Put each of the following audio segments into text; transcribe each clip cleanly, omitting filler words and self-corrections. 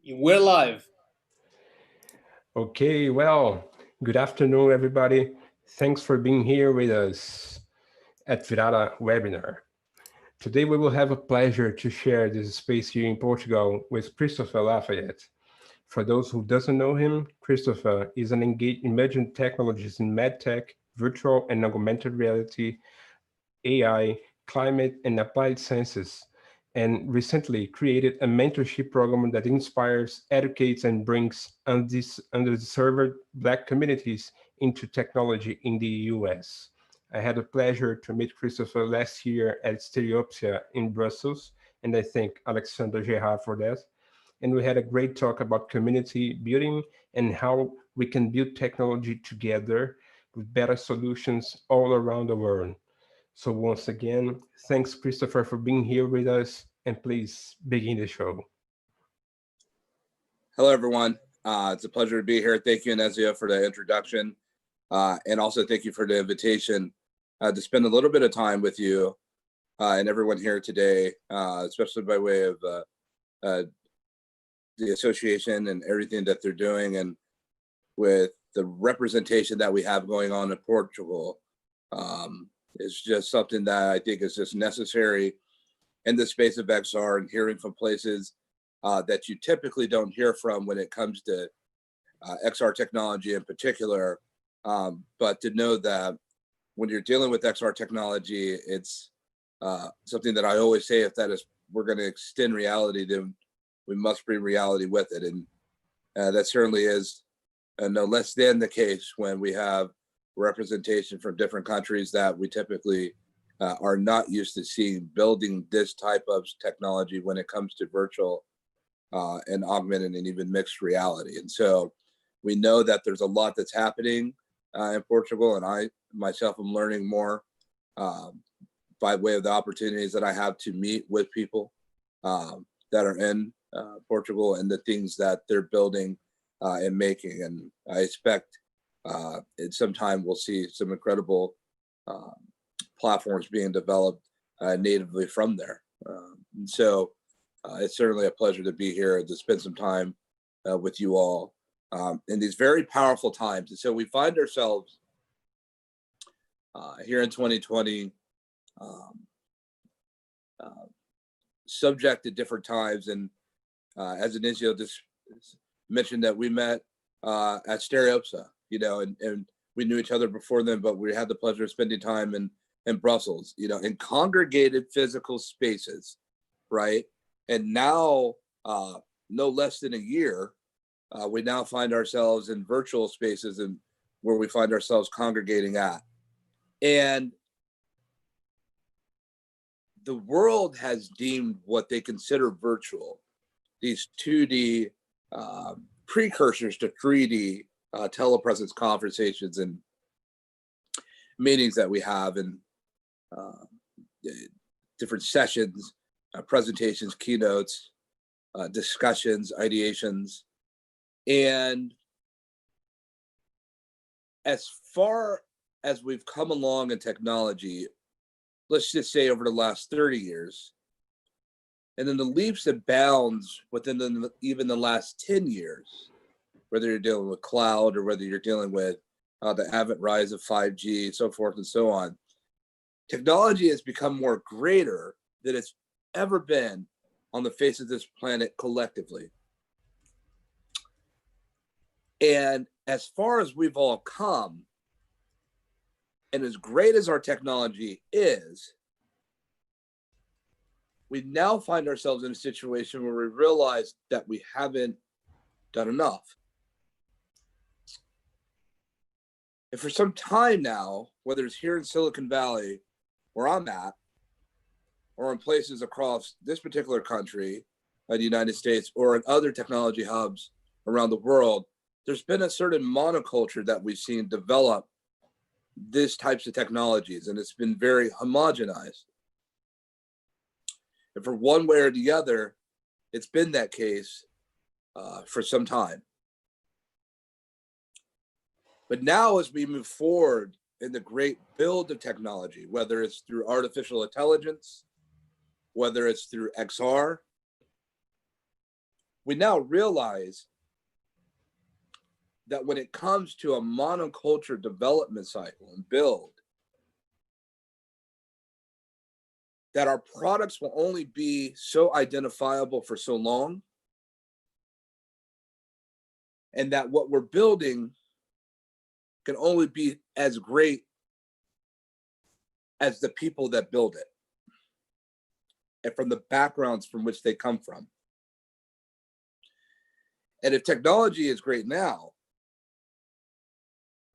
We're live. Okay, well, good afternoon, everybody. Thanks for being here with us at Virada webinar. Today, we will have a pleasure to share this space here in Portugal with Christopher Lafayette. For those who doesn't know him, Christopher is an engaged emerging technologist in medtech, virtual and augmented reality, AI, climate, and applied sciences, and recently created a mentorship program that inspires, educates, and brings underserved Black communities into technology in the US. I had the pleasure to meet Christopher last year at Stereopsia in Brussels, and I thank Alexander Gerard for that. And we had a great talk about community building and how we can build technology together with better solutions all around the world. So once again, thanks Christopher for being here with us, and please begin the show. Hello, everyone. It's a pleasure to be here. Thank you, Inezia, for the introduction. And also thank you for the invitation to spend a little bit of time with you and everyone here today, especially by way of the association and everything that they're doing, and with the representation that we have going on in Portugal. It's just something that I think is just necessary in the space of XR, and hearing from places that you typically don't hear from when it comes to XR technology in particular. But to know that when you're dealing with XR technology, it's something that I always say, if that is, we're going to extend reality, then we must bring reality with it. And that certainly is no less than the case when we have representation from different countries that we typically are not used to seeing building this type of technology when it comes to virtual and augmented and even mixed reality. And so we know that there's a lot that's happening in Portugal, and I myself am learning more by way of the opportunities that I have to meet with people that are in Portugal and the things that they're building and making. And I expect in some time we'll see some incredible platforms being developed natively from there. And so it's certainly a pleasure to be here and to spend some time with you all in these very powerful times. And so we find ourselves here in 2020 subject to different times. And as Inizio just mentioned, that we met at Stereopsia, and we knew each other before then, but we had the pleasure of spending time in Brussels, in congregated physical spaces, right? And now, no less than a year, we now find ourselves in virtual spaces and where we find ourselves congregating at. And the world has deemed what they consider virtual, these 2D precursors to 3D telepresence conversations and meetings that we have, and different sessions, presentations, keynotes, discussions, ideations. And as far as we've come along in technology, let's just say over the last 30 years, and then the leaps and bounds within even the last 10 years, whether you're dealing with cloud or whether you're dealing with the advent rise of 5G, so forth and so on, technology has become more greater than it's ever been on the face of this planet collectively. And as far as we've all come, and as great as our technology is, we now find ourselves in a situation where we realize that we haven't done enough. And for some time now, whether it's here in Silicon Valley, where I'm at, or in places across this particular country, the United States, or in other technology hubs around the world, there's been a certain monoculture that we've seen develop these types of technologies, and it's been very homogenized. And for one way or the other, it's been that case for some time. But now, as we move forward in the great build of technology, whether it's through artificial intelligence, whether it's through XR, we now realize that when it comes to a monoculture development cycle and build, that our products will only be so identifiable for so long, and that what we're building can only be as great as the people that build it and from the backgrounds from which they come from. And if technology is great now,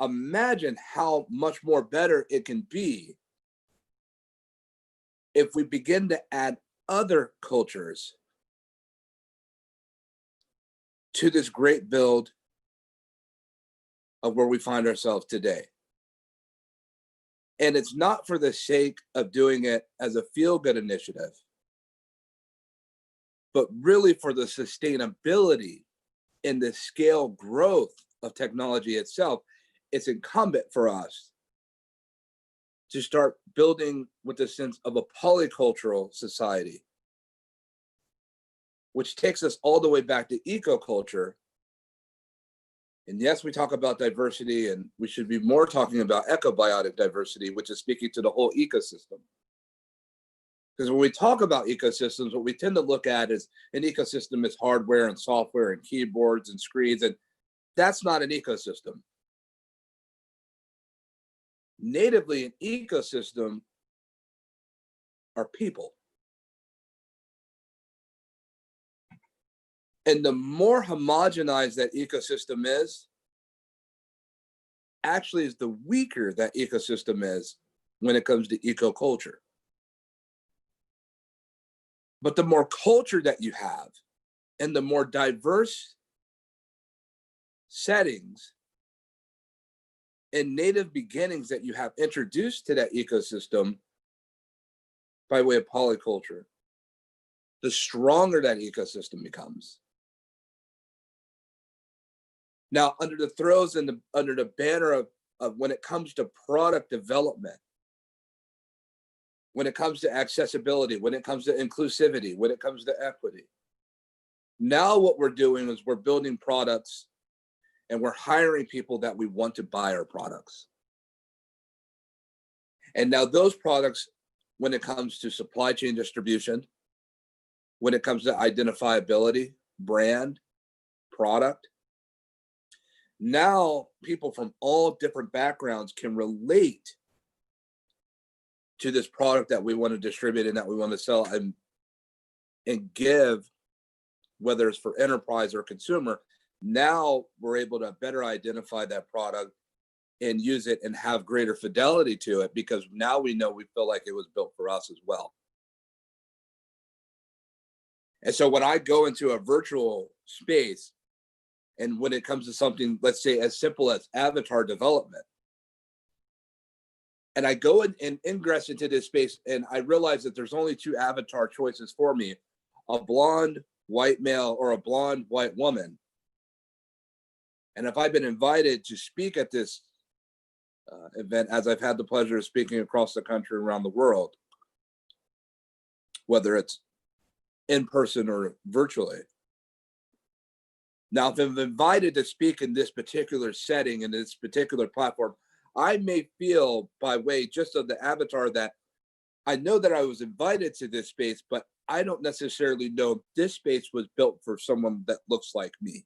imagine how much more better it can be if we begin to add other cultures to this great build of where we find ourselves today. And it's not for the sake of doing it as a feel-good initiative, but really for the sustainability and the scale growth of technology itself. It's incumbent for us to start building with a sense of a polycultural society, which takes us all the way back to ecoculture. And yes, we talk about diversity, and we should be more talking about ecobiotic diversity, which is speaking to the whole ecosystem. Because when we talk about ecosystems, what we tend to look at is an ecosystem is hardware and software and keyboards and screens, and that's not an ecosystem. Natively, an ecosystem are people. And the more homogenized that ecosystem is, actually is the weaker that ecosystem is when it comes to ecoculture. But the more culture that you have and the more diverse settings and native beginnings that you have introduced to that ecosystem by way of polyculture, the stronger that ecosystem becomes. Now, under the throes and under the banner of when it comes to product development, when it comes to accessibility, when it comes to inclusivity, when it comes to equity, now what we're doing is we're building products and we're hiring people that we want to buy our products. And now those products, when it comes to supply chain distribution, when it comes to identifiability, brand, product, now people from all different backgrounds can relate to this product that we want to distribute and that we want to sell and give, whether it's for enterprise or consumer. Now we're able to better identify that product and use it and have greater fidelity to it, because now we know we feel like it was built for us as well. And so when I go into a virtual space, and when it comes to something, let's say as simple as avatar development, and I go and ingress into this space, and I realize that there's only two avatar choices for me, a blonde white male or a blonde white woman. And if I've been invited to speak at this event, as I've had the pleasure of speaking across the country, around the world, whether it's in person or virtually. Now, if I'm invited to speak in this particular setting, in this particular platform, I may feel by way just of the avatar that I know that I was invited to this space, but I don't necessarily know this space was built for someone that looks like me.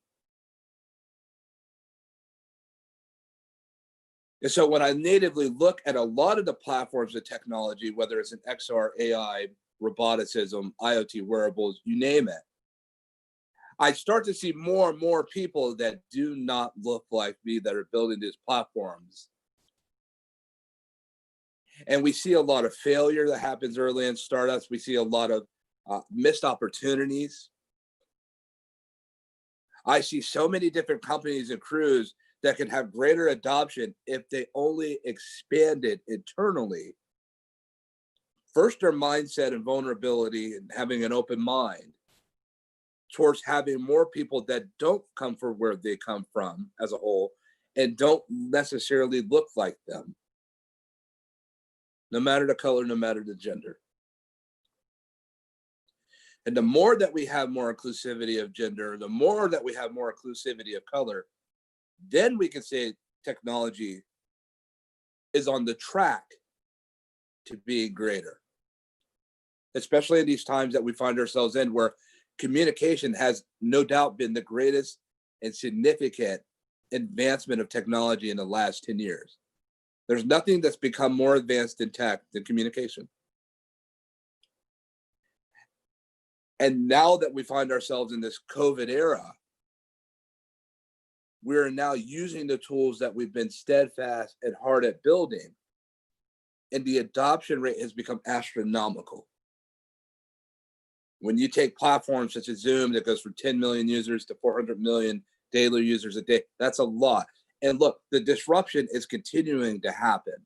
And so when I natively look at a lot of the platforms of technology, whether it's an XR, AI, roboticism, IoT wearables, you name it, I start to see more and more people that do not look like me that are building these platforms. And we see a lot of failure that happens early in startups. We see a lot of missed opportunities. I see so many different companies and crews that could have greater adoption if they only expanded internally. First, their mindset and vulnerability and having an open mind towards having more people that don't come from where they come from as a whole and don't necessarily look like them, no matter the color, no matter the gender. And the more that we have more inclusivity of gender, the more that we have more inclusivity of color, then we can say technology is on the track to being greater. Especially in these times that we find ourselves in, where communication has no doubt been the greatest and significant advancement of technology in the last 10 years. There's nothing that's become more advanced in tech than communication. And now that we find ourselves in this COVID era, we're now using the tools that we've been steadfast and hard at building, and the adoption rate has become astronomical. When you take platforms such as Zoom that goes from 10 million users to 400 million daily users a day, that's a lot. And look, the disruption is continuing to happen.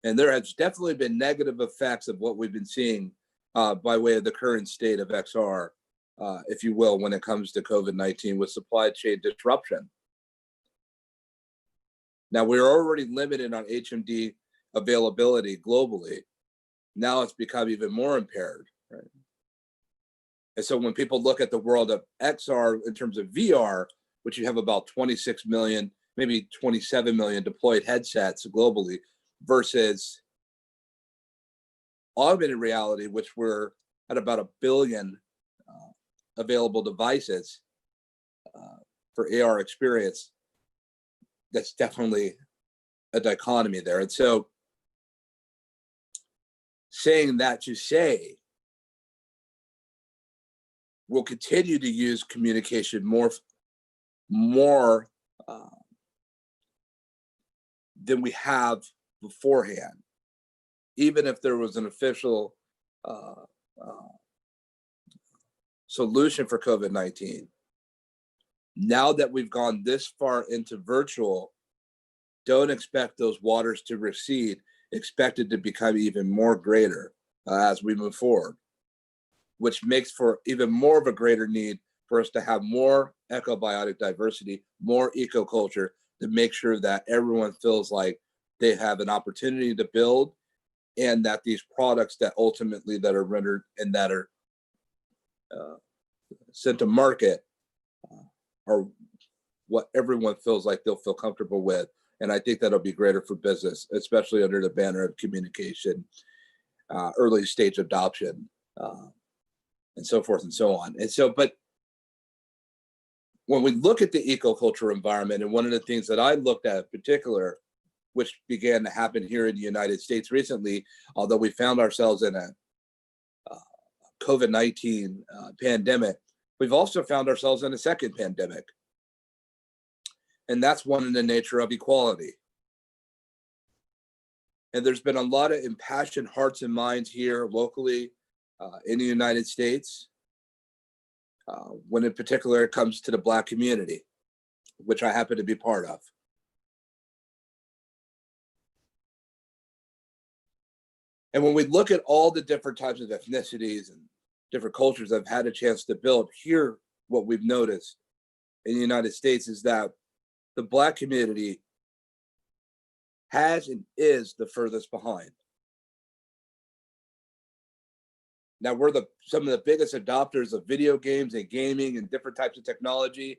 And there has definitely been negative effects of what we've been seeing by way of the current state of XR, if you will, when it comes to COVID-19 with supply chain disruption. Now, we're already limited on HMD availability globally. Now it's become even more impaired, right? And so when people look at the world of XR in terms of VR, which you have about 26 million, maybe 27 million deployed headsets globally, versus augmented reality, which we're at about 1 billion available devices for AR experience, that's definitely a dichotomy there. And so saying that to say, we'll continue to use communication more than we have beforehand, even if there was an official solution for COVID-19. Now that we've gone this far into virtual, don't expect those waters to recede. Expect it to become even more greater as we move forward, which makes for even more of a greater need for us to have more ecobiotic diversity, more eco-culture, to make sure that everyone feels like they have an opportunity to build, and that these products that ultimately that are rendered and that are sent to market are what everyone feels like they'll feel comfortable with. And I think that'll be greater for business, especially under the banner of communication, early stage adoption, and so forth and so on. And so, but when we look at the eco-culture environment, and one of the things that I looked at in particular, which began to happen here in the United States recently, although we found ourselves in a COVID-19 pandemic, we've also found ourselves in a second pandemic. And that's one in the nature of equality. And there's been a lot of impassioned hearts and minds here locally in the United States, when in particular it comes to the Black community, which I happen to be part of. And when we look at all the different types of ethnicities and different cultures I've had a chance to build here, what we've noticed in the United States is that the Black community has and is the furthest behind. Now, we're some of the biggest adopters of video games and gaming and different types of technology.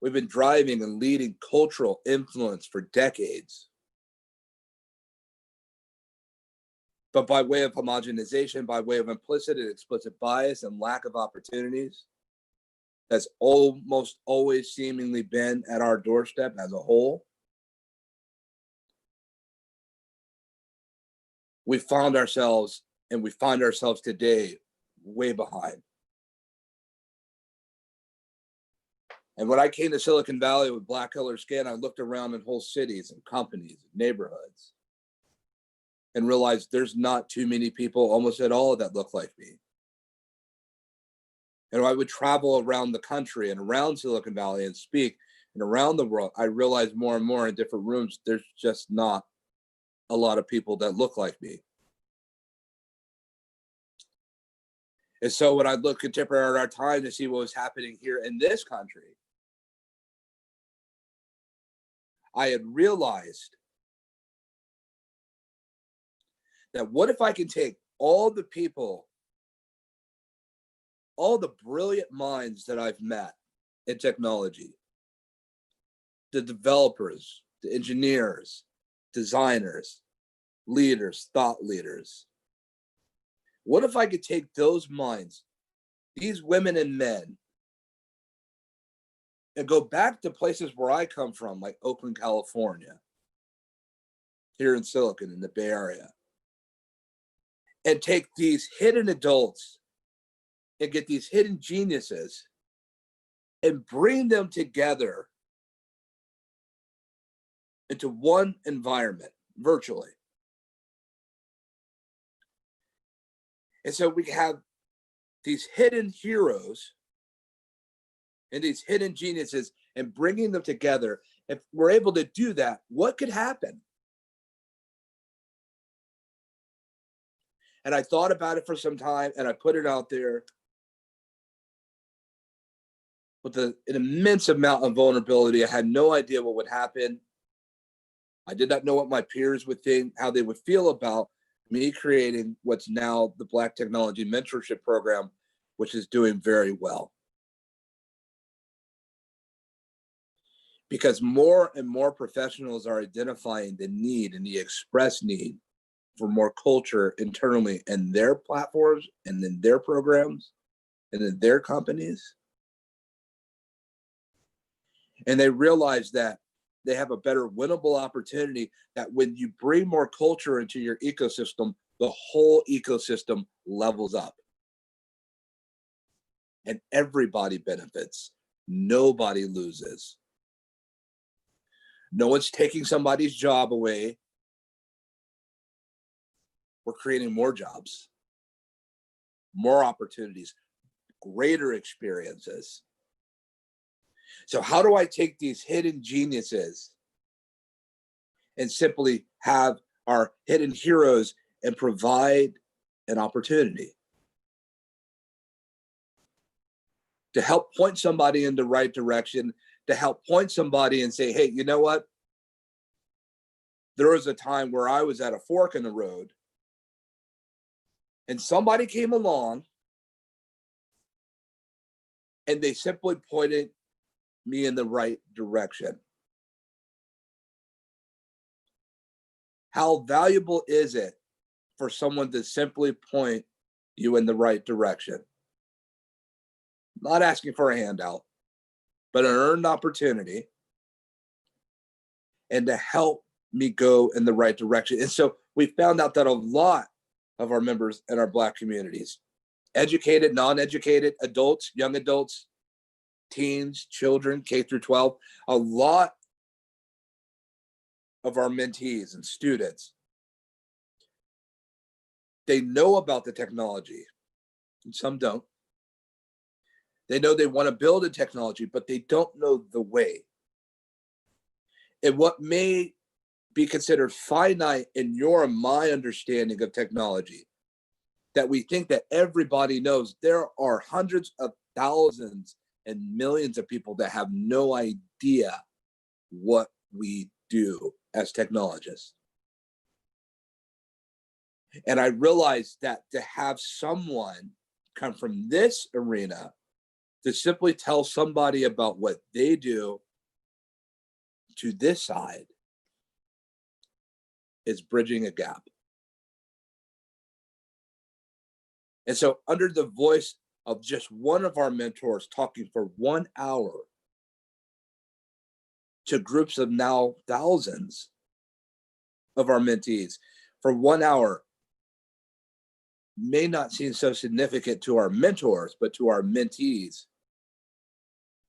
We've been driving and leading cultural influence for decades. But by way of homogenization, by way of implicit and explicit bias and lack of opportunities, that's almost always seemingly been at our doorstep as a whole, we found ourselves, and we find ourselves today, way behind. And when I came to Silicon Valley with Black color skin, I looked around in whole cities and companies and neighborhoods and realized there's not too many people almost at all that look like me. And I would travel around the country and around Silicon Valley and speak, and around the world, I realized more and more in different rooms, there's just not a lot of people that look like me. And so when I look contemporary at our time to see what was happening here in this country, I had realized that what if I can take all the people all the brilliant minds that I've met in technology, the developers, the engineers, designers, leaders, thought leaders. What if I could take those minds, these women and men, and go back to places where I come from, like Oakland, California, here in Silicon, in the Bay Area, and take these hidden adults and get these hidden geniuses and bring them together into one environment virtually. And so we have these hidden heroes and these hidden geniuses and bringing them together. If we're able to do that, what could happen? And I thought about it for some time and I put it out there with an immense amount of vulnerability. I had no idea what would happen. I did not know what my peers would think, how they would feel about me creating what's now the Black Technology Mentorship Program, which is doing very well. Because more and more professionals are identifying the need and the express need for more culture internally in their platforms and in their programs and in their companies. And they realize that they have a better winnable opportunity, that when you bring more culture into your ecosystem, the whole ecosystem levels up. And everybody benefits. Nobody loses. No one's taking somebody's job away. We're creating more jobs, more opportunities, greater experiences. So how do I take these hidden geniuses and simply have our hidden heroes and provide an opportunity to help point somebody in the right direction, to help point somebody and say, hey, you know what? There was a time where I was at a fork in the road and somebody came along and they simply pointed me in the right direction. How valuable is it for someone to simply point you in the right direction? Not asking for a handout, but an earned opportunity and to help me go in the right direction. And so we found out that a lot of our members in our Black communities, educated, non-educated, adults, young adults, teens, children, K through 12, a lot of our mentees and students, they know about the technology, and some don't. They know they want to build a technology, but they don't know the way. And what may be considered finite in your and my understanding of technology, that we think that everybody knows, there are hundreds of thousands and millions of people that have no idea what we do as technologists. And I realized that to have someone come from this arena to simply tell somebody about what they do to this side is bridging a gap. And so under the voice of just one of our mentors talking for 1 hour to groups of now thousands of our mentees for 1 hour may not seem so significant to our mentors, but to our mentees,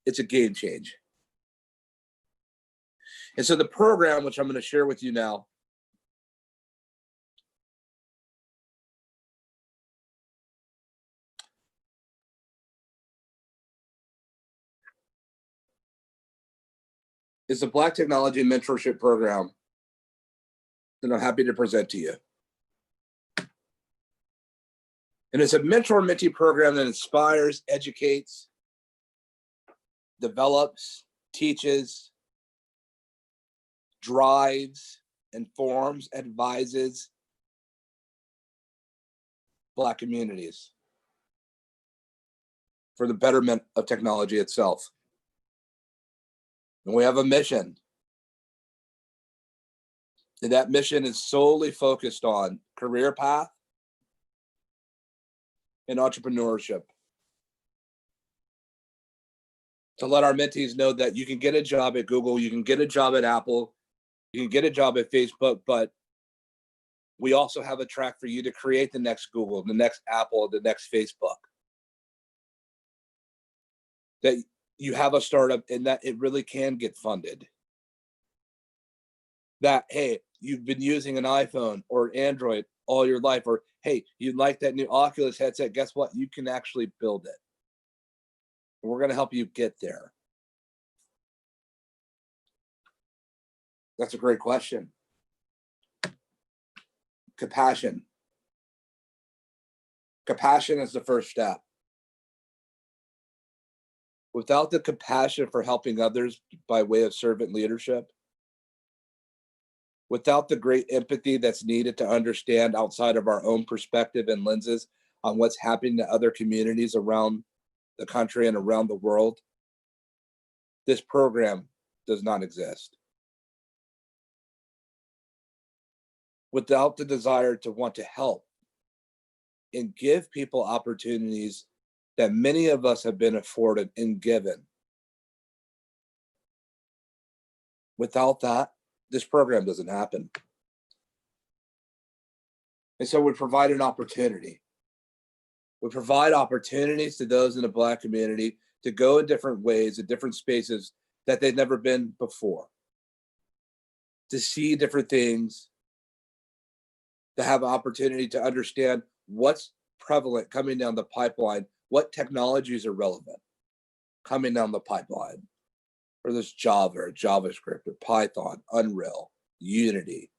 it's a game change. And so the program, which I'm going to share with you now, is the Black Technology Mentorship Program that I'm happy to present to you. And it's a mentor-mentee program that inspires, educates, develops, teaches, drives, informs, advises Black communities. for the betterment of technology itself. And we have a mission. And that mission is solely focused on career path and entrepreneurship. To let our mentees know that you can get a job at Google, you can get a job at Apple, you can get a job at Facebook, but we also have a track for you to create the next Google, the next Apple, the next Facebook. That you have a startup and that it really can get funded. That, hey, you've been using an iPhone or Android all your life, or hey, you like that new Oculus headset, guess what? You can actually build it. And we're going to help you get there. That's a great question. Compassion. Compassion is the first step. Without the compassion for helping others by way of servant leadership, without the great empathy that's needed to understand outside of our own perspective and lenses on what's happening to other communities around the country and around the world, this program does not exist. Without the desire to want to help and give people opportunities that many of us have been afforded and given, without that, this program doesn't happen. And so we provide an opportunity. We provide opportunities to those in the Black community to go in different ways, in different spaces that they've never been before, to see different things, to have an opportunity to understand what's prevalent coming down the pipeline, what technologies are relevant coming down the pipeline, whether it's Java or JavaScript or Python, Unreal, Unity,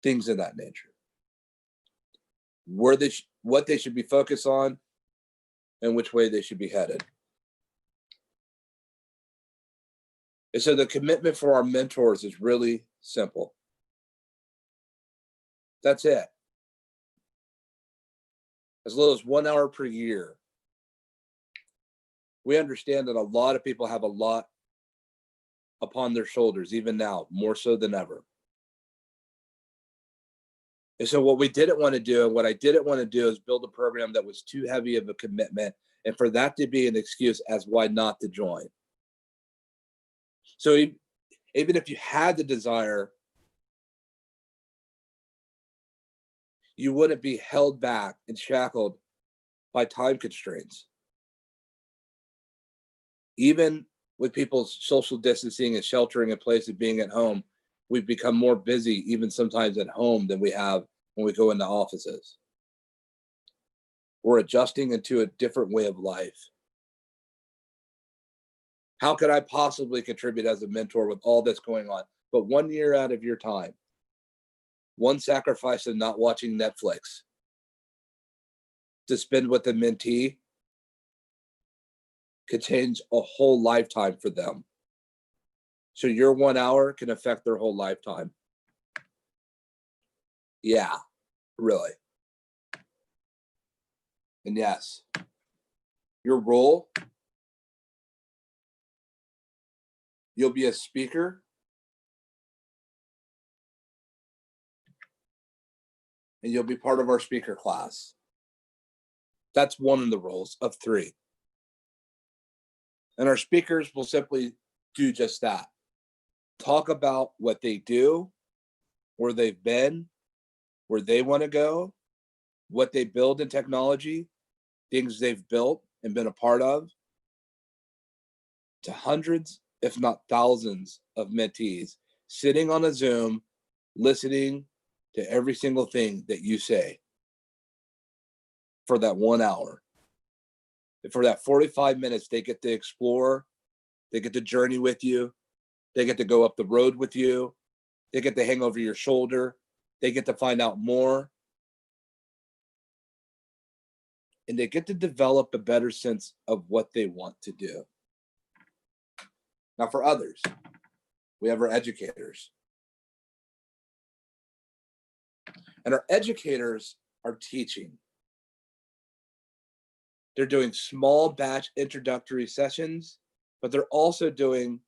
things of that nature. What they should be focused on and which way they should be headed. And so the commitment for our mentors is really simple. That's it. As little as 1 hour per year. We understand that a lot of people have a lot upon their shoulders, even now, more so than ever. And so what we didn't want to do, and what I didn't want to do, is build a program that was too heavy of a commitment, and for that to be an excuse as why not to join. So even if you had the desire, you wouldn't be held back and shackled by time constraints. Even with people's social distancing and sheltering in place and being at home, we've become more busy even sometimes at home than we have when we go into offices. We're adjusting into a different way of life. How could I possibly contribute as a mentor with all that's going on? But 1 year out of your time, one sacrifice of not watching Netflix to spend with a mentee could change a whole lifetime for them. So your 1 hour can affect their whole lifetime. Yeah, really. And yes, your role, you'll be a speaker, and you'll be part of our speaker class. That's one of the roles of 3. And our speakers will simply do just that. Talk about what they do, where they've been, where they want to go, what they build in technology, things they've built and been a part of, to hundreds, if not thousands, of mentees sitting on a Zoom, listening to every single thing that you say for that 1 hour. And for that 45 minutes, they get to explore, they get to journey with you, they get to go up the road with you, they get to hang over your shoulder, they get to find out more, and they get to develop a better sense of what they want to do. Now, for others, we have our educators. And our educators are teaching. They're doing small batch introductory sessions, but they're also doing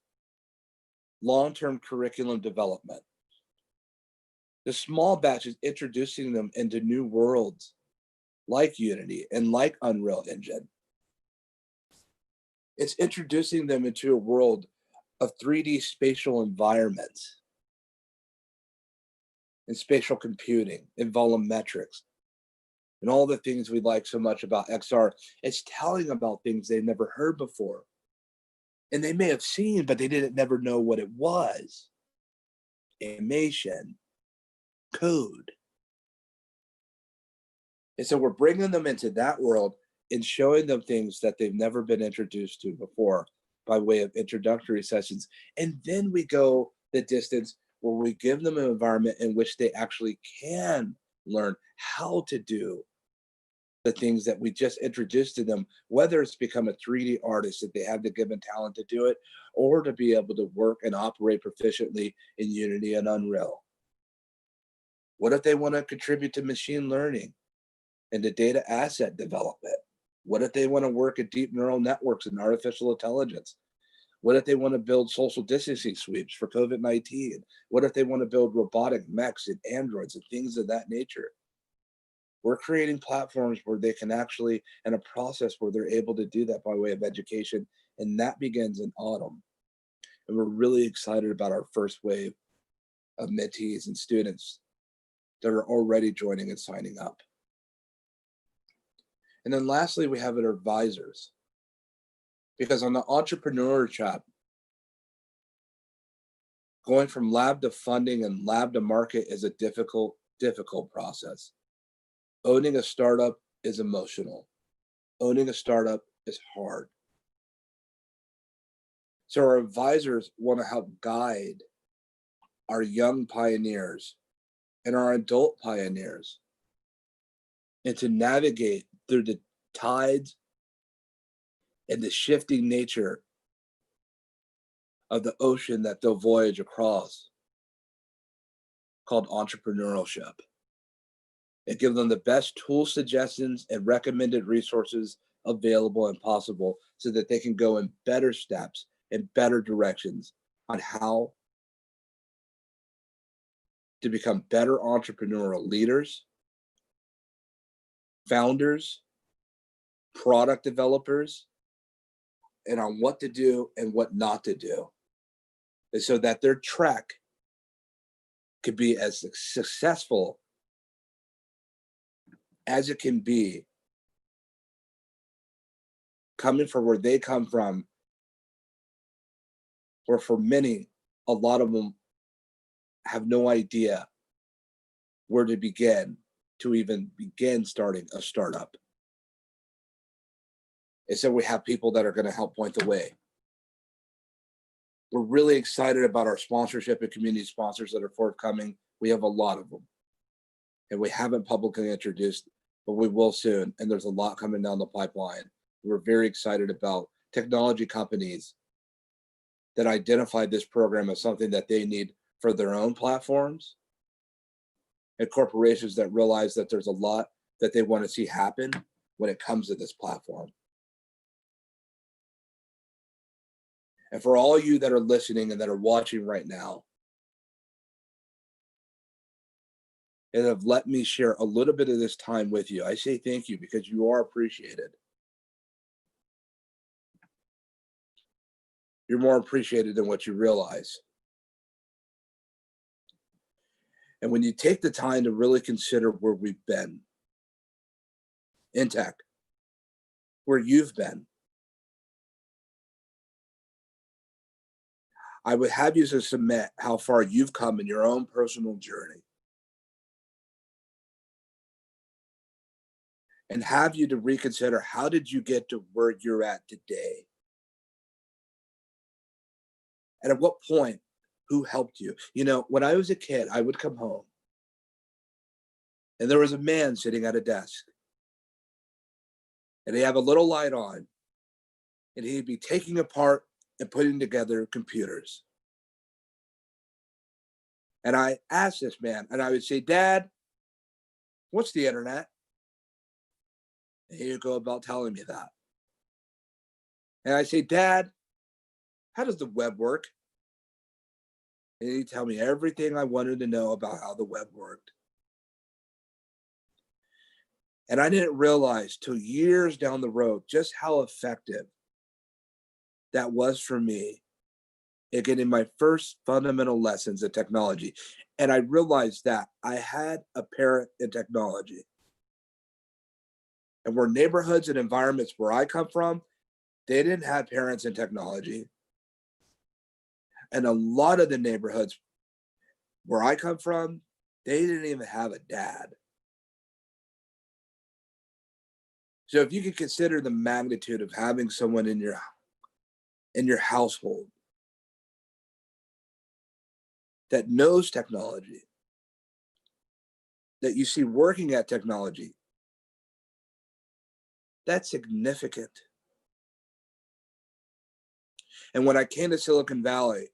long-term curriculum development. The small batch is introducing them into new worlds like Unity and like Unreal Engine. It's introducing them into a world of 3D spatial environments and spatial computing and volumetrics and all the things we like so much about XR. It's telling about things they've never heard before. And they may have seen, but they didn't never know what it was. Animation, code. And so we're bringing them into that world and showing them things that they've never been introduced to before by way of introductory sessions. And then we go the distance where we give them an environment in which they actually can learn how to do the things that we just introduced to them, whether it's become a 3D artist if they have the given talent to do it, or to be able to work and operate proficiently in Unity and Unreal. What if they want to contribute to machine learning and to data asset development? What if they want to work at deep neural networks and artificial intelligence? What if they want to build social distancing sweeps for COVID-19? What if they want to build robotic mechs and androids and things of that nature? We're creating platforms where they can actually, and a process where they're able to do that by way of education. And that begins in autumn. And we're really excited about our first wave of mentees and students that are already joining and signing up. And then lastly, we have our advisors. Because on the entrepreneur chat, going from lab to funding and lab to market is a difficult process. Owning a startup is emotional. Owning a startup is hard. So our advisors want to help guide our young pioneers and our adult pioneers and to navigate through the tides and the shifting nature of the ocean that they'll voyage across, called entrepreneurship. And give them the best tool suggestions and recommended resources available and possible so that they can go in better steps and better directions on how to become better entrepreneurial leaders, founders, product developers, and on what to do and what not to do. And so that their trek could be as successful as it can be, coming from where they come from, where for many, a lot of them have no idea where to begin to even begin starting a startup. And so we have people that are going to help point the way. We're really excited about our sponsorship and community sponsors that are forthcoming. We have a lot of them. And we haven't publicly introduced, but we will soon. And there's a lot coming down the pipeline. We're very excited about technology companies that identify this program as something that they need for their own platforms, and corporations that realize that there's a lot that they want to see happen when it comes to this platform. And for all you that are listening and that are watching right now, and have let me share a little bit of this time with you, I say thank you because you are appreciated. You're more appreciated than what you realize. And when you take the time to really consider where we've been in tech, where you've been, I would have you to submit how far you've come in your own personal journey. And have you to reconsider, how did you get to where you're at today? And at what point, who helped you? You know, when I was a kid, I would come home and there was a man sitting at a desk and he'd have a little light on and he'd be taking apart and putting together computers. And I asked this man and I would say, Dad, what's the internet? And he would go about telling me that. And I say, Dad, how does the web work? And he'd tell me everything I wanted to know about how the web worked. And I didn't realize till years down the road just how effective that was for me in getting my first fundamental lessons in technology. And I realized that I had a parent in technology. And where neighborhoods and environments where I come from, they didn't have parents in technology. And a lot of the neighborhoods where I come from, they didn't even have a dad. So if you could consider the magnitude of having someone in your household that knows technology, that you see working at technology, that's significant. And when I came to Silicon Valley,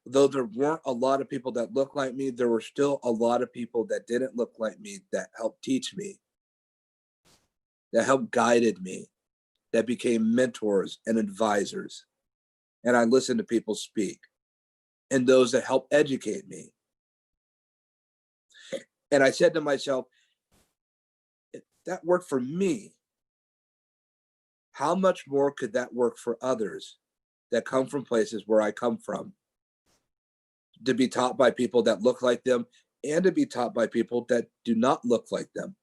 though there weren't a lot of people that looked like me, there were still a lot of people that didn't look like me that helped teach me, that helped guided me, that became mentors and advisors. And I listened to people speak, and those that helped educate me. And I said to myself, if that worked for me, how much more could that work for others that come from places where I come from? To be taught by people that look like them and to be taught by people that do not look like them.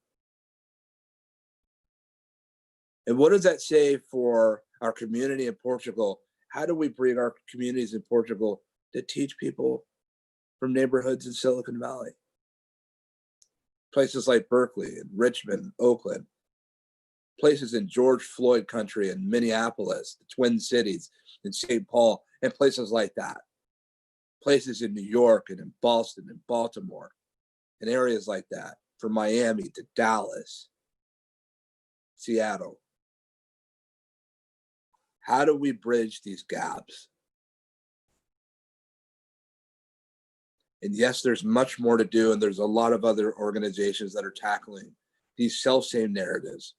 And what does that say for our community in Portugal? How do we bring our communities in Portugal to teach people from neighborhoods in Silicon Valley? Places like Berkeley and Richmond, Oakland, places in George Floyd country and Minneapolis, the Twin Cities, and St. Paul, and places like that. Places in New York and in Boston and Baltimore, and areas like that, from Miami to Dallas, Seattle. How do we bridge these gaps? And yes, there's much more to do, and there's a lot of other organizations that are tackling these self-same narratives,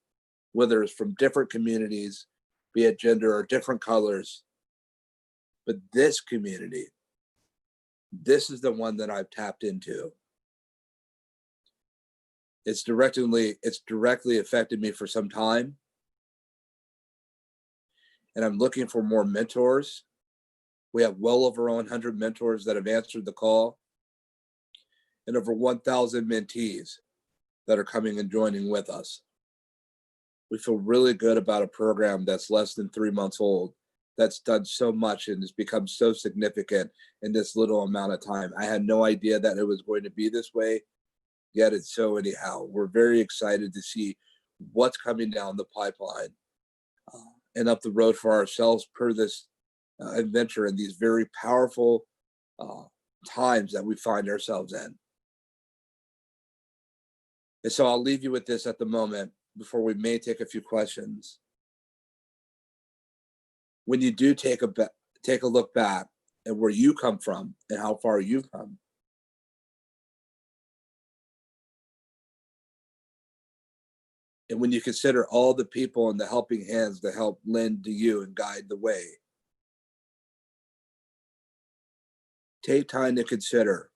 whether it's from different communities, be it gender or different colors. But this community, this is the one that I've tapped into. It's directly affected me for some time. And I'm looking for more mentors. We have well over 100 mentors that have answered the call, and over 1,000 mentees that are coming and joining with us. We feel really good about a program that's less than 3 months old, that's done so much and has become so significant in this little amount of time. I had no idea that it was going to be this way, yet it's so anyhow. We're very excited to see what's coming down the pipeline and up the road for ourselves per this adventure and these very powerful times that we find ourselves in. And so I'll leave you with this at the moment before we may take a few questions. When you do take a look back at where you come from and how far you've come, and when you consider all the people and the helping hands that help lend to you and guide the way, take time to consider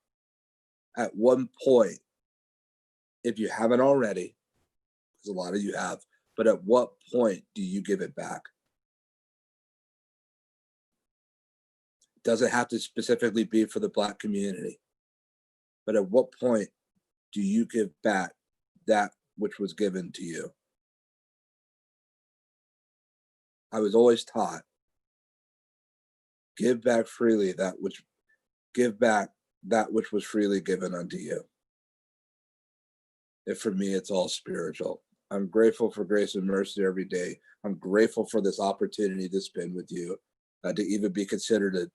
at one point, if you haven't already, because a lot of you have, but at what point do you give it back? It doesn't have to specifically be for the Black community, but at what point do you give back that which was given to you? I was always taught, give back freely give back that which was freely given unto you. And for me, it's all spiritual. I'm grateful for grace and mercy every day. I'm grateful for this opportunity to spend with you, to even be considered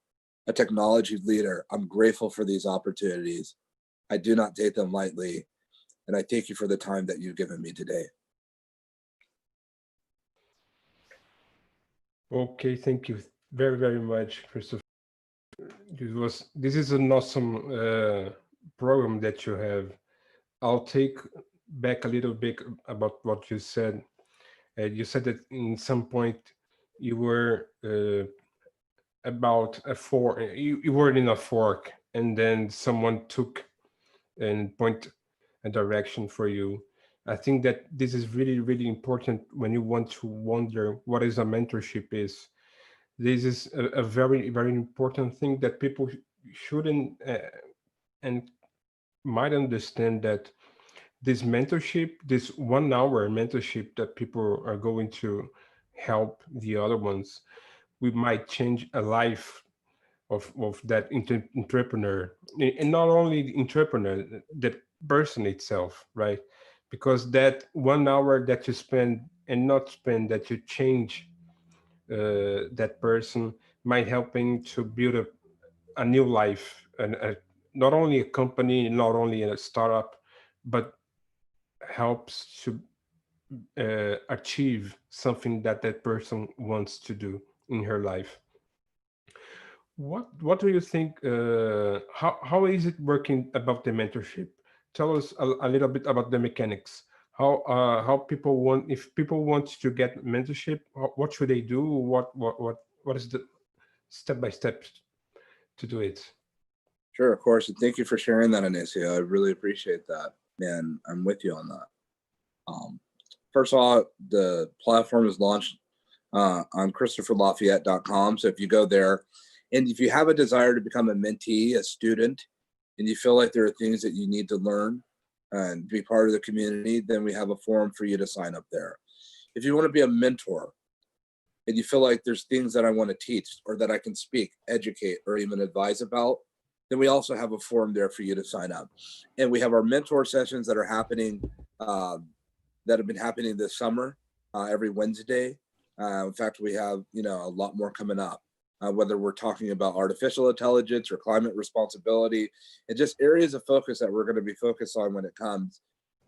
a technology leader. I'm grateful for these opportunities. I do not take them lightly. And I thank you for the time that you've given me today. Okay, thank you very, very much, Christopher. This is an awesome program that you have. I'll take back a little bit about what you said that in some point you were about a fork. You were in a fork, and then someone took and point a direction for you. I think that this is really, really important when you want to wonder what is a mentorship is. This is a very, very important thing that people shouldn't and might understand that this mentorship, this 1 hour mentorship that people are going to help the other ones, we might change a life of that entrepreneur, and not only the entrepreneur, that person itself, right? Because that 1 hour that you spend and not spend, that you change that person, might helping to build a new life, and not only a company, not only a startup, but helps to achieve something that that person wants to do in her life. What do you think? How is it working about the mentorship? Tell us a little bit about the mechanics. How people want, if people want to get mentorship, what should they do? What is the step by step to do it? Sure, of course. And thank you for sharing that, Anicia. I really appreciate that. And I'm with you on that. Um, First of all, the platform is launched on ChristopherLafayette.com. So if you go there, and if you have a desire to become a mentee, a student, and you feel like there are things that you need to learn and be part of the community, then we have a forum for you to sign up there. If you want to be a mentor and you feel like there's things that I want to teach or that I can speak, educate, or even advise about, then we also have a forum there for you to sign up. And we have our mentor sessions that are happening, that have been happening this summer, every Wednesday. In fact, we have a lot more coming up. Whether we're talking about artificial intelligence or climate responsibility, and just areas of focus that we're going to be focused on when it comes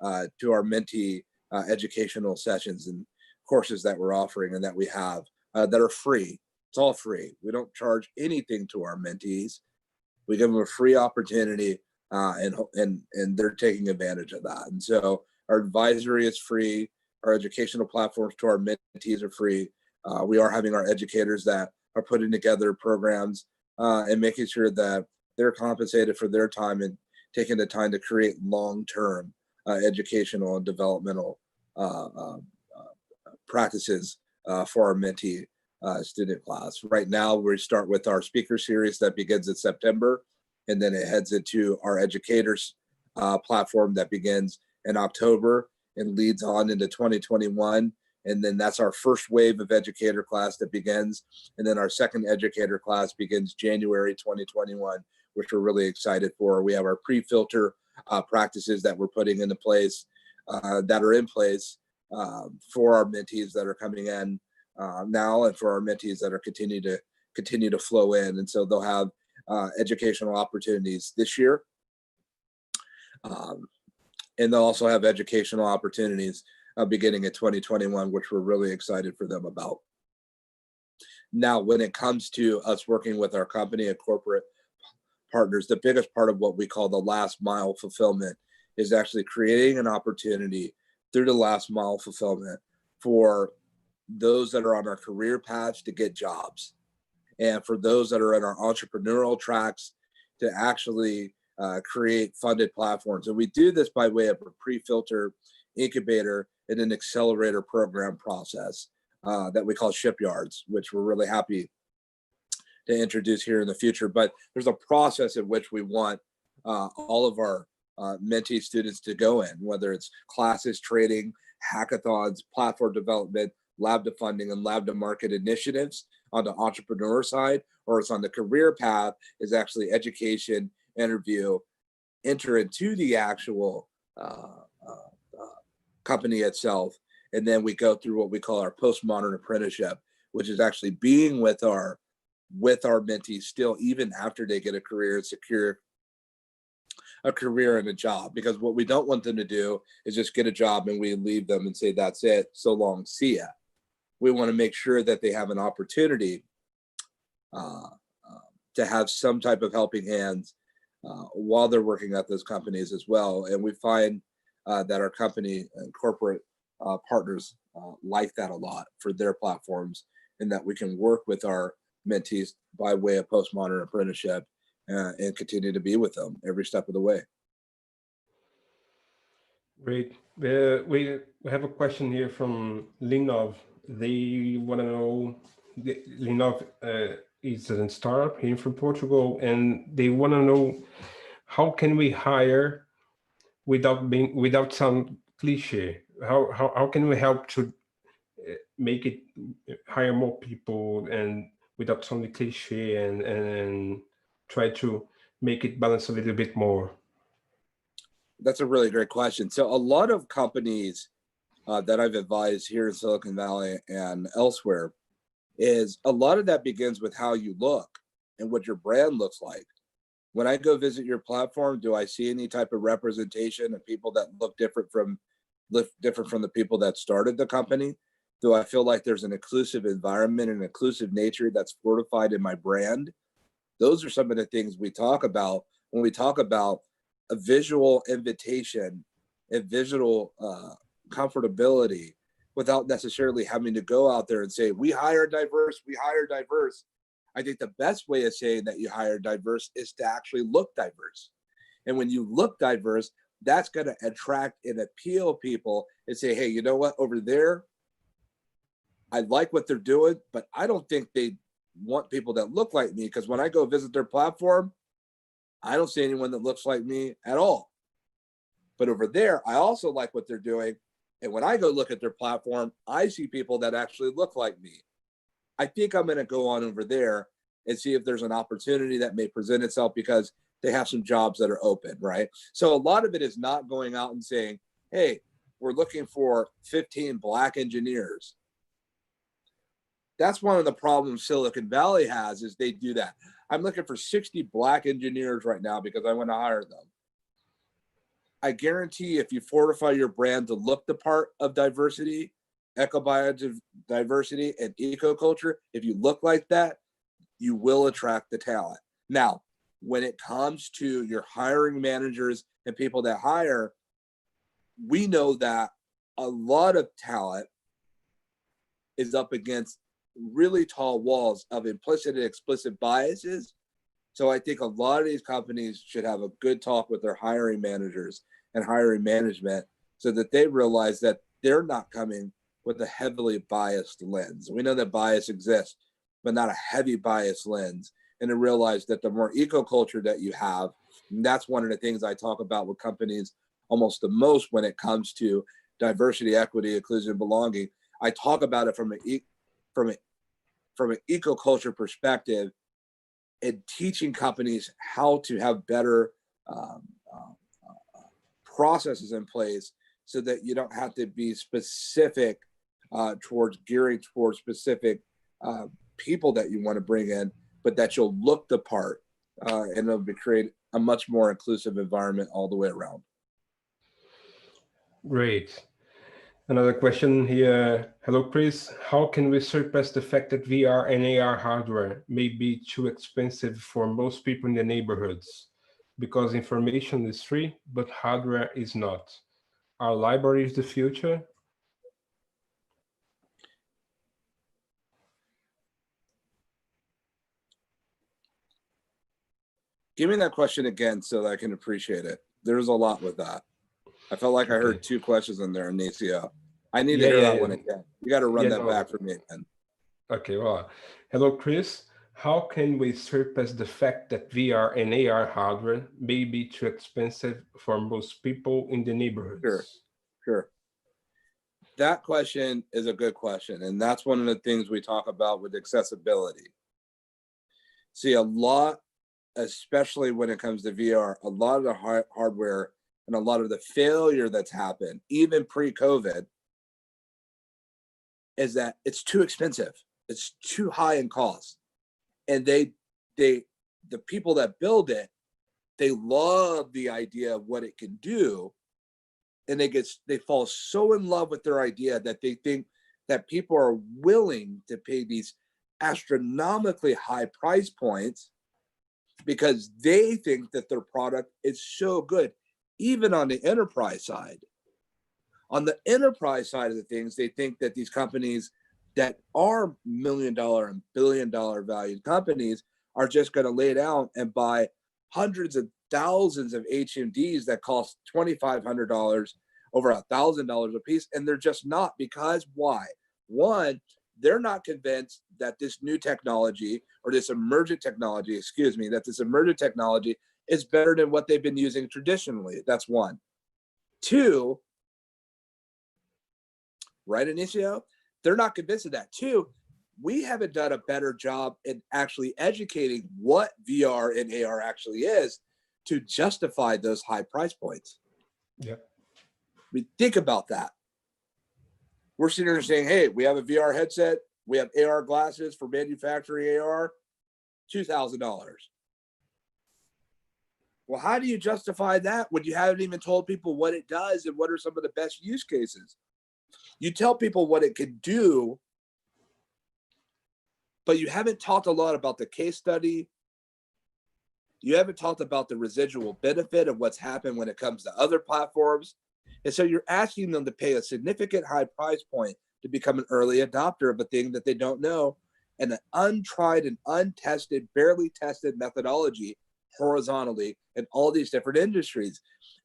to our mentee educational sessions and courses that we're offering and that we have that are free. It's all free. We don't charge anything to our mentees. We give them a free opportunity, and they're taking advantage of that. And so our advisory is free. Our educational platforms to our mentees are free. We are having our educators that are putting together programs and making sure that they're compensated for their time and taking the time to create long-term educational and developmental practices for our mentee student class. Right now, we start with our speaker series that begins in September, and then it heads into our educators platform that begins in October and leads on into 2021. And then that's our first wave of educator class that begins. And then our second educator class begins January 2021, which we're really excited for. We have our pre-filter practices that we're putting into place, that are in place for our mentees that are coming in now, and for our mentees that are continue to flow in. And so they'll have educational opportunities this year. And they'll also have educational opportunities beginning in 2021, which we're really excited for them about. Now, when it comes to us working with our company and corporate partners, the biggest part of what we call the last mile fulfillment is actually creating an opportunity through the last mile fulfillment for those that are on our career paths to get jobs, and for those that are in our entrepreneurial tracks to actually create funded platforms. And we do this by way of a pre-filter, incubator, and an accelerator program process that we call shipyards, which we're really happy to introduce here in the future. But there's a process in which we want all of our mentee students to go in, whether it's classes, training, hackathons, platform development, lab to funding, and lab to market initiatives on the entrepreneur side, or it's on the career path is actually education, interview, enter into the actual company itself. And then we go through what we call our postmodern apprenticeship, which is actually being with our mentees still, even after they get a career, secure a career and a job. Because what we don't want them to do is just get a job and we leave them and say, that's it, so long, see ya. We want to make sure that they have an opportunity to have some type of helping hands while they're working at those companies as well. And we find that our company and corporate partners like that a lot for their platforms, and that we can work with our mentees by way of postmodern apprenticeship and continue to be with them every step of the way. Great. We have a question here from Linov. They want to know, Linov is a startup here from Portugal, and they want to know, how can we hire without some cliche? How can we help to make it hire more people and without some cliche, and try to make it balance a little bit more? That's a really great question. So a lot of companies that I've advised here in Silicon Valley and elsewhere, is a lot of that begins with how you look and what your brand looks like. When I go visit your platform, do I see any type of representation of people that look different from the people that started the company? Do I feel like there's an inclusive environment and inclusive nature that's fortified in my brand? Those are some of the things we talk about when we talk about a visual invitation and visual comfortability, without necessarily having to go out there and say, we hire diverse, we hire diverse. I think the best way of saying that you hire diverse is to actually look diverse. And when you look diverse, that's going to attract and appeal people and say, hey, you know what, over there, I like what they're doing, but I don't think they want people that look like me, because when I go visit their platform, I don't see anyone that looks like me at all. But over there, I also like what they're doing. And when I go look at their platform, I see people that actually look like me. I think I'm going to go on over there and see if there's an opportunity that may present itself, because they have some jobs that are open, right? So a lot of it is not going out and saying, hey, we're looking for 15 Black engineers. That's one of the problems Silicon Valley has, is they do that. I'm looking for 60 Black engineers right now because I want to hire them. I guarantee if you fortify your brand to look the part of diversity, eco-biodiversity, and eco-culture, if you look like that, you will attract the talent. Now, when it comes to your hiring managers and people that hire, we know that a lot of talent is up against really tall walls of implicit and explicit biases. So I think a lot of these companies should have a good talk with their hiring managers and hiring management, so that they realize that they're not coming with a heavily biased lens. We know that bias exists, but not a heavy bias lens. And to realize that the more eco-culture that you have, and that's one of the things I talk about with companies almost the most when it comes to diversity, equity, inclusion, belonging. I talk about it from an eco-culture perspective, and teaching companies how to have better processes in place, so that you don't have to be specific towards gearing towards specific people that you want to bring in, but that you'll look the part, and it'll create a much more inclusive environment all the way around. Great. Another question here. Hello, Chris. How can we surpass the fact that VR and AR hardware may be too expensive for most people in the neighborhoods? Because information is free, but hardware is not. Are libraries the future? Give me that question again so that I can appreciate it. There's a lot with that. I felt like I heard two questions in there, Anicia. I need to hear that one again. You got to run that back for me again. Okay, well, hello, Chris. How can we surpass the fact that VR and AR hardware may be too expensive for most people in the neighborhoods? Sure. That question is a good question. And that's one of the things we talk about with accessibility. See, a lot, especially when it comes to VR, a lot of the hardware and a lot of the failure that's happened, even pre-COVID, is that it's too expensive. It's too high in cost. And the people that build it, they love the idea of what it can do. And they fall so in love with their idea that they think that people are willing to pay these astronomically high price points because they think that their product is so good, even on the enterprise side. On the enterprise side of the things, they think that these companies that are $1,000,000 and $1 billion valued companies are just going to lay down and buy hundreds of thousands of HMDs that cost $2,500, over $1,000 a piece. And they're just not, because why? One, they're not convinced that this new technology, or this emergent technology, that this emergent technology is better than what they've been using traditionally. That's one. Two, right, Inicio? They're not convinced of that. Two, we haven't done a better job in actually educating what VR and AR actually is to justify those high price points. Yeah. I mean, think about that. We're sitting here saying, hey, we have a VR headset, we have AR glasses for manufacturing AR, $2,000. Well, how do you justify that when you haven't even told people what it does and what are some of the best use cases? You tell people what it can do, but you haven't talked a lot about the case study. You haven't talked about the residual benefit of what's happened when it comes to other platforms. And so you're asking them to pay a significant high price point to become an early adopter of a thing that they don't know, and an untried and untested, barely tested methodology horizontally in all these different industries.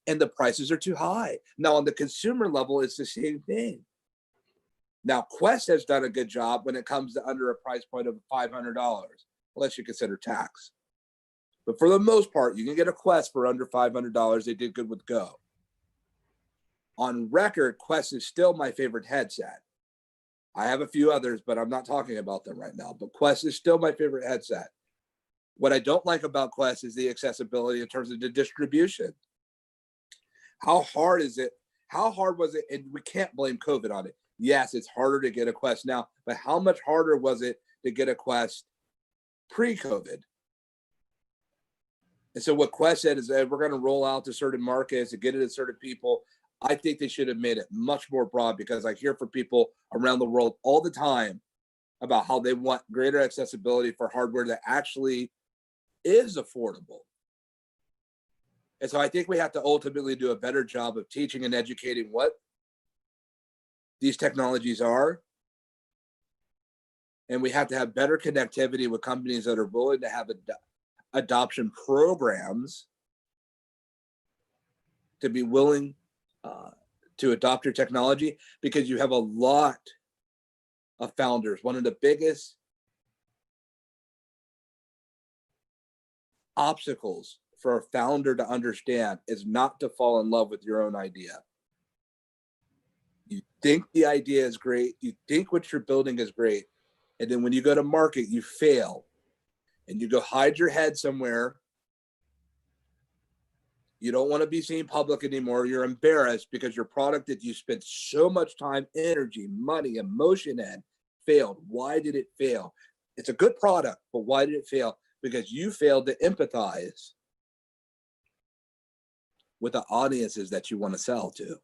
And the prices are too high. Now, on the consumer level, it's the same thing. Now, Quest has done a good job when it comes to under a price point of $500, unless you consider tax. But for the most part, you can get a Quest for under $500. They did good with Go. On record, Quest is still my favorite headset. I have a few others, but I'm not talking about them right now. But Quest is still my favorite headset. What I don't like about Quest is the accessibility in terms of the distribution. How hard is it? How hard was it? And we can't blame COVID on it. Yes, it's harder to get a Quest now, but how much harder was it to get a Quest pre-COVID? And so what Quest said is that we're going to roll out to certain markets and get it to certain people. I think they should have made it much more broad, because I hear from people around the world all the time about how they want greater accessibility for hardware that actually is affordable. And so I think we have to ultimately do a better job of teaching and educating what these technologies are. And we have to have better connectivity with companies that are willing to have adoption programs to be willing to adopt your technology, because you have a lot of founders. One of the biggest obstacles for a founder to understand is not to fall in love with your own idea. You think the idea is great, you think what you're building is great, and then when you go to market, you fail, and you go hide your head somewhere. You don't want to be seen public anymore. You're embarrassed because your product that you spent so much time, energy, money, emotion in failed. Why did it fail? It's a good product, but why did it fail? Because you failed to empathize with the audiences that you want to sell to.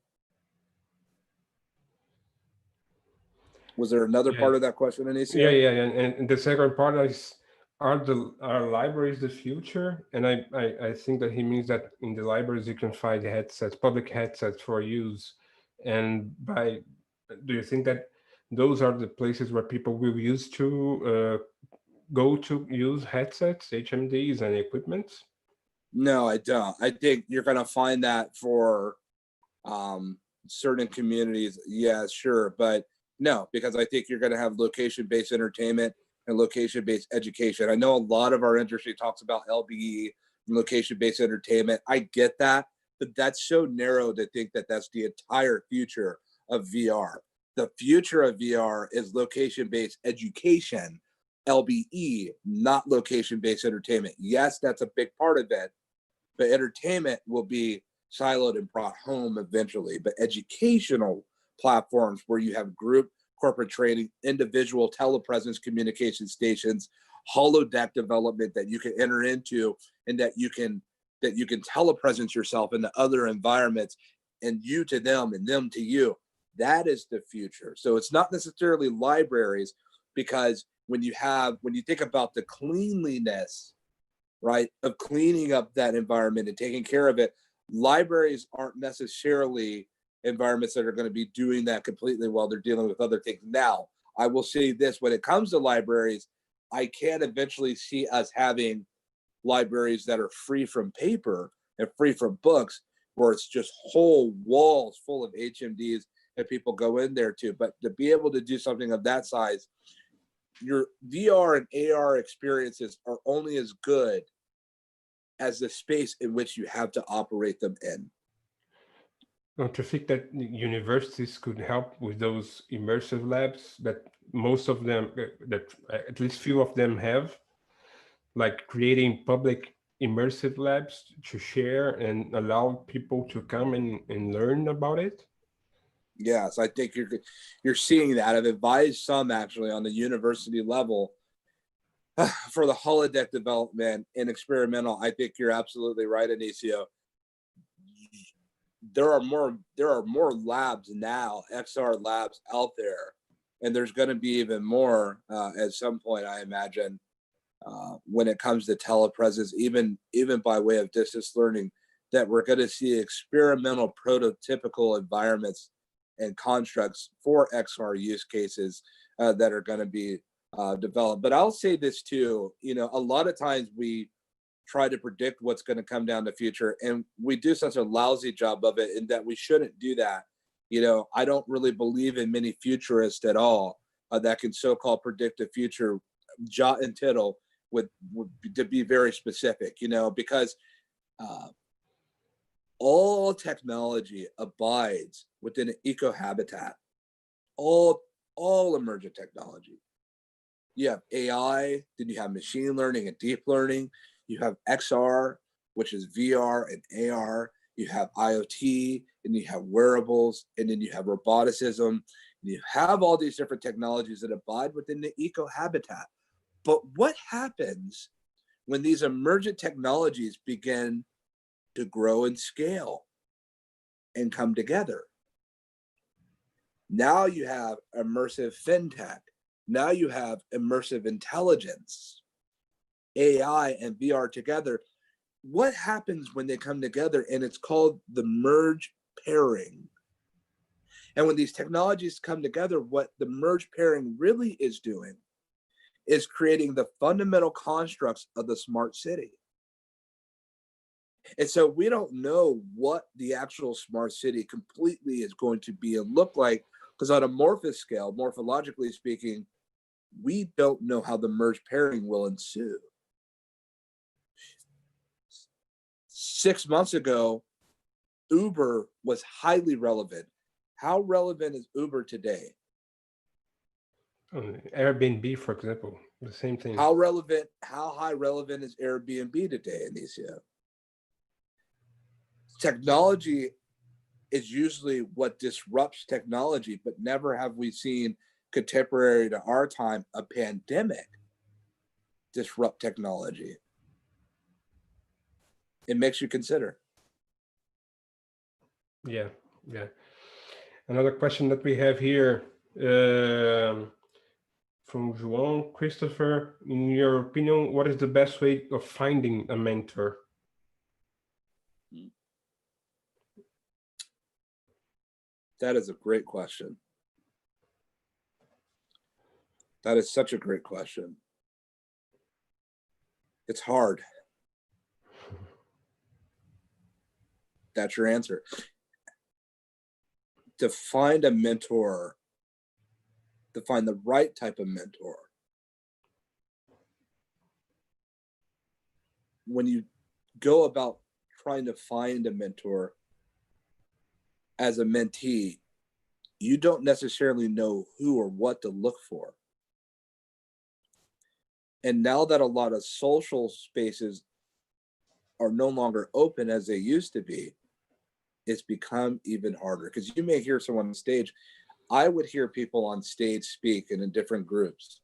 Was there another part of that question, Anicia? Yeah. And the second part is, are libraries the future? And I think that he means that in the libraries you can find headsets, public headsets for use. And do you think that those are the places where people will use to go to use headsets, HMDs, and equipment? No, I don't. I think you're going to find that for certain communities. Yeah, sure. But no, because I think you're going to have location-based entertainment and location-based education. I know a lot of our industry talks about LBE and location-based entertainment. I get that, but that's so narrow to think that that's the entire future of VR. The future of VR is location-based education, LBE, not location-based entertainment. Yes, that's a big part of it, but entertainment will be siloed and brought home eventually. But educational platforms where you have group corporate training, individual telepresence communication stations, holodeck development that you can enter into, and that you can telepresence yourself into other environments, and you to them and them to you. That is the future. So it's not necessarily libraries, because when you think about the cleanliness, right, of cleaning up that environment and taking care of it, libraries aren't necessarily environments that are going to be doing that completely while they're dealing with other things. Now, I will say this, when it comes to libraries, I can eventually see us having libraries that are free from paper and free from books, where it's just whole walls full of HMDs that people go in there to. But to be able to do something of that size, your VR and AR experiences are only as good as the space in which you have to operate them in. Don't you think that universities could help with those immersive labs that most of them, that at least few of them have, like creating public immersive labs to share and allow people to come and learn about it? Yes, I think you're seeing that. I've advised some actually on the university level for the holodeck development and experimental. I think you're absolutely right, Anicio. There are more labs now, XR labs out there, and there's going to be even more at some point, I imagine, when it comes to telepresence, even by way of distance learning, that we're going to see experimental prototypical environments and constructs for XR use cases that are going to be developed. But I'll say this too, a lot of times we try to predict what's going to come down the future, and we do such a lousy job of it, and that we shouldn't do that. I don't really believe in many futurists at all that can so-called predict the future jot and tittle, would to be very specific, because all technology abides within an eco habitat. All emergent technology. You have AI, then you have machine learning and deep learning. You have XR, which is VR and AR. You have IoT, and you have wearables, and then you have roboticism. And you have all these different technologies that abide within the eco habitat. But what happens when these emergent technologies begin to grow and scale and come together? Now you have immersive fintech. Now you have immersive intelligence, AI and VR together. What happens when they come together? And it's called the merge pairing. And when these technologies come together, what the merge pairing really is doing is creating the fundamental constructs of the smart city. And so we don't know what the actual smart city completely is going to be and look like, because on a morphous scale, morphologically speaking, we don't know how the merge pairing will ensue. 6 months ago, Uber was highly relevant. How relevant is Uber today? Airbnb, for example, the same thing. How high relevant is Airbnb today, Anicio? Technology is usually what disrupts technology, but never have we seen, contemporary to our time, a pandemic disrupt technology. It makes you consider. Yeah. Another question that we have here from João Christopher. In your opinion, what is the best way of finding a mentor? That is a great question. That is such a great question. It's hard. That's your answer. To find a mentor, to find the right type of mentor, when you go about trying to find a mentor as a mentee, you don't necessarily know who or what to look for. And now that a lot of social spaces are no longer open as they used to be, it's become even harder, because you may hear someone on stage. I would hear people on stage speak in different groups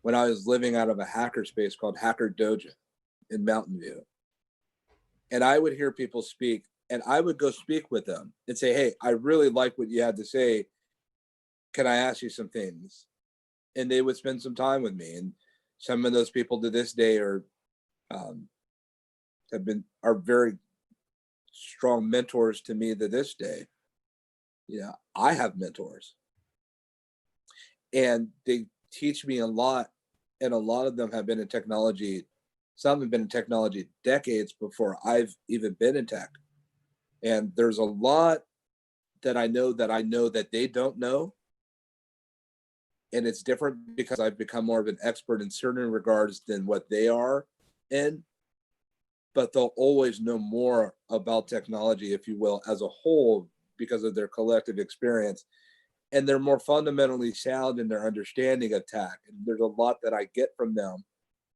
when I was living out of a hacker space called Hacker Dojo in Mountain View. And I would hear people speak, and I would go speak with them and say, hey, I really like what you had to say. Can I ask you some things? And they would spend some time with me. And some of those people to this day are very strong mentors to me to this day. Yeah, I have mentors, and they teach me a lot, and a lot of them have been in technology. Some have been in technology decades before I've even been in tech. And there's a lot that I know that they don't know. And it's different because I've become more of an expert in certain regards than what they are in. But they'll always know more about technology, if you will, as a whole, because of their collective experience. And they're more fundamentally sound in their understanding of tech. And there's a lot that I get from them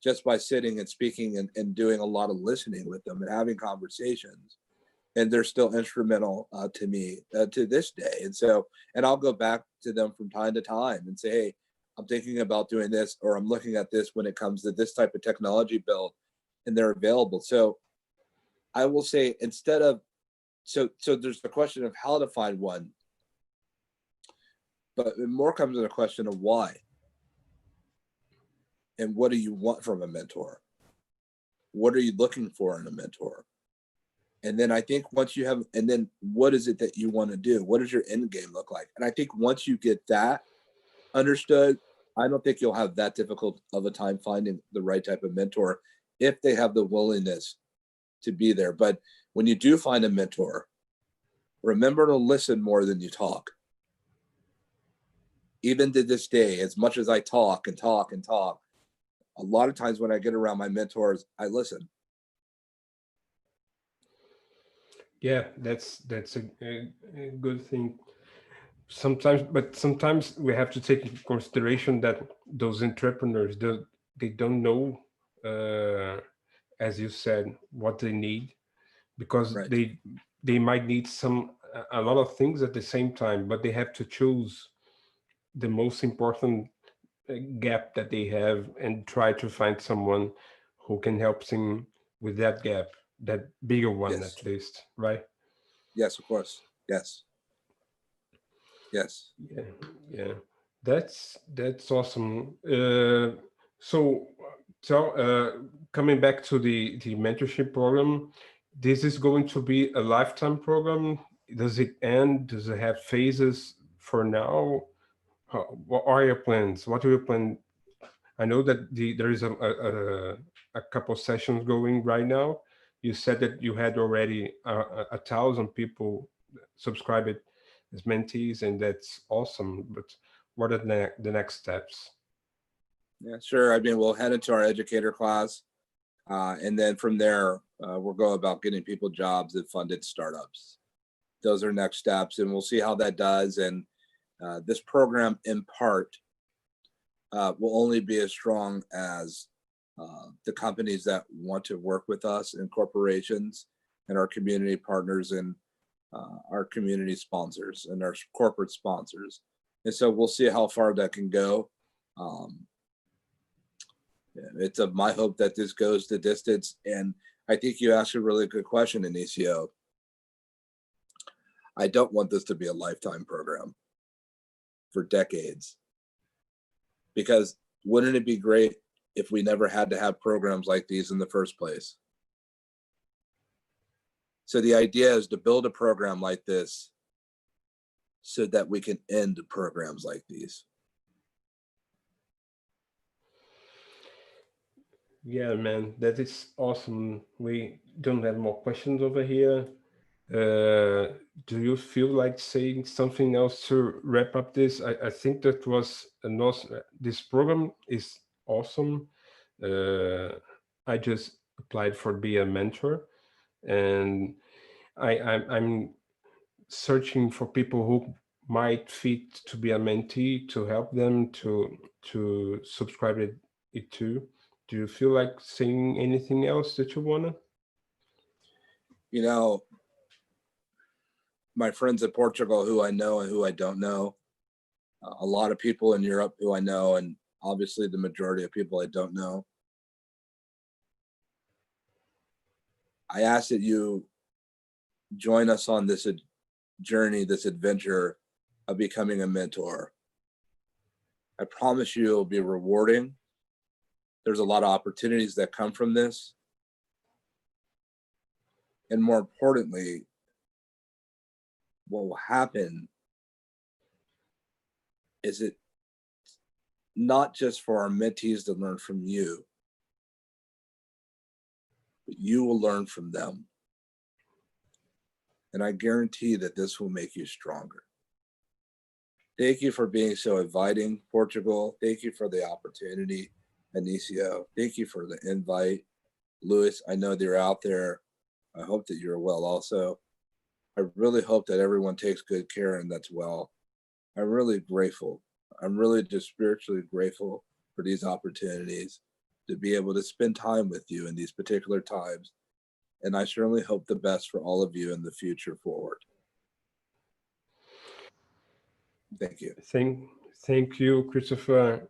just by sitting and speaking and doing a lot of listening with them and having conversations. And they're still instrumental to me to this day. And so, and I'll go back to them from time to time and say, hey, I'm thinking about doing this, or I'm looking at this when it comes to this type of technology build, and they're available. So I will say, instead of, so there's the question of how to find one, but it more comes to the question of why. And what do you want from a mentor? What are you looking for in a mentor? And then I think once you have, and then what is it that you want to do? What does your end game look like? And I think once you get that understood, I don't think you'll have that difficult of a time finding the right type of mentor if they have the willingness to be there. But when you do find a mentor, remember to listen more than you talk. Even to this day, as much as I talk and talk and talk, a lot of times when I get around my mentors, I listen. Yeah, that's a good thing. Sometimes, but sometimes we have to take into consideration that those entrepreneurs, they don't know, uh, as you said, what they need, because Right. they might need a lot of things at the same time, but they have to choose the most important gap that they have and try to find someone who can help them with that gap, that bigger one Yes. at least, right? Yes, of course. Yes. Yes. Yeah, yeah, that's awesome. So, coming back to the mentorship program, this is going to be a lifetime program. Does it end? Does it have phases for now? What are your plans? What do you plan? I know that there is a couple sessions going right now. You said that you had already 1,000 people subscribed as mentees, and that's awesome. But what are the next steps? Yeah, sure. I mean, we'll head into our educator class. And then from there, we'll go about getting people jobs at funded startups. Those are next steps, and we'll see how that does. And this program, in part, will only be as strong as the companies that want to work with us, and corporations, and our community partners, and our community sponsors, and our corporate sponsors. And so we'll see how far that can go. Um, It's of my hope that this goes the distance. And I think you asked a really good question, Inicio. I don't want this to be a lifetime program for decades, because wouldn't it be great if we never had to have programs like these in the first place? So the idea is to build a program like this so that we can end programs like these. Yeah, man, that is awesome. We don't have more questions over here. Uh, do you feel like saying something else to wrap up this? I think that was an awesome. This program is awesome. Uh, I just applied for be a mentor, and I'm searching for people who might fit to be a mentee to help them to subscribe it to. Do you feel like saying anything else that you wanna? You know, my friends in Portugal who I know and who I don't know, a lot of people in Europe who I know, and obviously the majority of people I don't know. I ask that you join us on this journey, this adventure of becoming a mentor. I promise you it'll be rewarding. There's a lot of opportunities that come from this. And more importantly, what will happen is it not just for our mentees to learn from you, but you will learn from them. And I guarantee that this will make you stronger. Thank you for being so inviting, Portugal. Thank you for the opportunity, Anicio. Thank you for the invite. Louis, I know that you're out there. I hope that you're well also. I really hope that everyone takes good care and that's well. I'm really grateful. I'm really just spiritually grateful for these opportunities to be able to spend time with you in these particular times. And I certainly hope the best for all of you in the future forward. Thank you. Thank you, Christopher.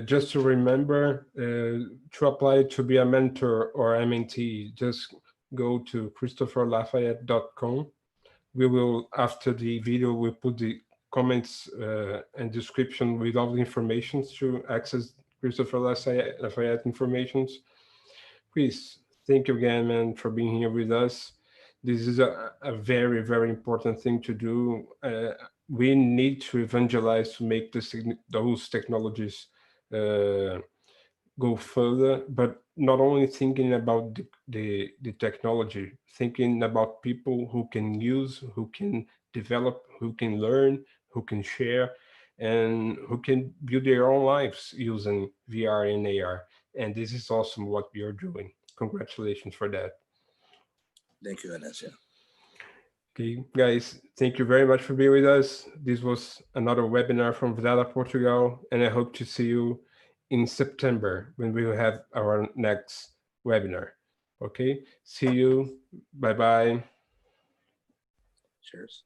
Just to remember, to apply to be a mentor or a mentee, just go to christopherlafayette.com. We will, after the video, we'll put the comments and description with all the information to access Christopher Lafayette informations. Please, thank you again, man, for being here with us. This is a very, very important thing to do. We need to evangelize to make those technologies go further, but not only thinking about the technology, thinking about people who can use, who can develop, who can learn, who can share, and who can build their own lives using VR and AR. And this is awesome what we are doing. Congratulations for that. Thank you, Anicia. Okay, guys, thank you very much for being with us. This was another webinar from Vidala, Portugal, and I hope to see you in September when we will have our next webinar. Okay, see you. Bye-bye. Cheers.